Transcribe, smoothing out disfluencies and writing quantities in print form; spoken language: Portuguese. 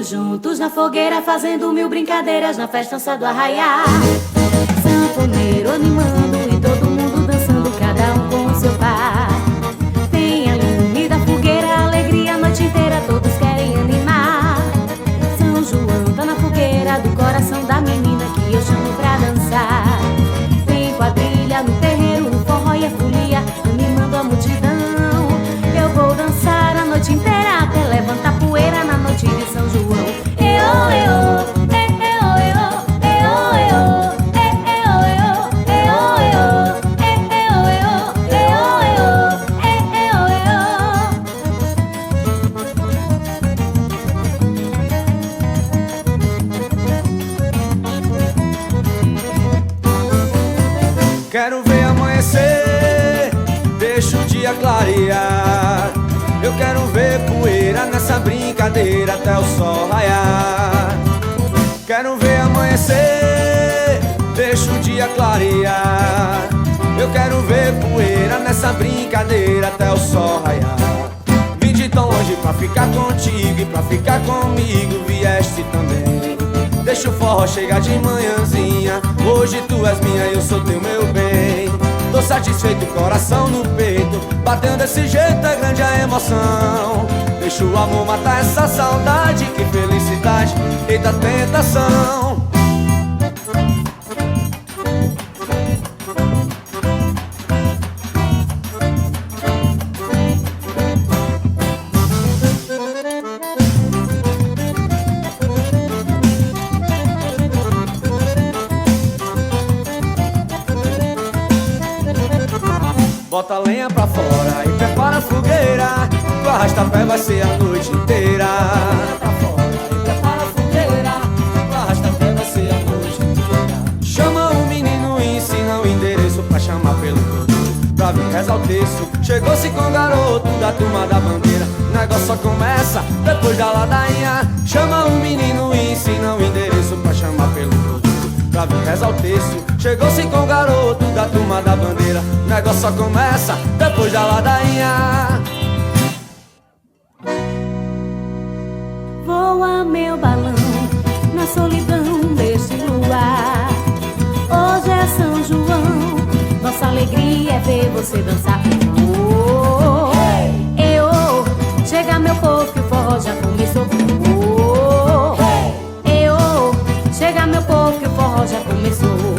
Todos juntos na fogueira, fazendo mil brincadeiras na festança do arraiá. Sanfoneiro animando e todo mundo dançando, cada um com o seu par. Tem a lume da fogueira, alegria a noite inteira, todos querem animar. São João tá na fogueira do coração da menina que eu chamo pra dançar. Tem quadrilha no terreiro, no forró e a folia, animando a multidão. Eu vou dançar a noite inteira até levantar poeira na noite de São João. Eo, eo. Quero ver amanhecer, deixa o dia clarear. Eu quero ver poeira nessa brincadeira até o sol raiar. Quero ver amanhecer, deixa o dia clarear. Eu quero ver poeira nessa brincadeira até o sol raiar. Vim de tão longe pra ficar contigo e pra ficar comigo vieste também. Deixa o forró chegar de manhãzinha, hoje tu és minha e eu sou teu, meu bem. Tô satisfeito, coração no peito, batendo desse jeito é grande a emoção. Deixa o amor matar essa saudade, que felicidade, eita tentação. Bota a lenha pra fora e prepara a fogueira, o arrasta-pé vai ser a noite inteira. Pra fora e prepara a fogueira, o arrasta-pé vai ser a noite inteira. Chama o menino e ensina o endereço pra chamar pelo produto, pra vir rezar o terço. Chegou-se com o garoto da turma da bandeira, o negócio só começa depois da ladainha. Chama o menino e ensina o endereço pra chamar pelo produto, pra vir rezar o terço. Chegou-se com o garoto da turma da bandeira, o negócio só começa depois da ladainha. Voa meu balão na solidão deste luar. Hoje é São João, nossa alegria é ver você dançar. Oh, eu, chega meu povo que o forró já começou. Oh, eu, chega meu povo que o forró já começou.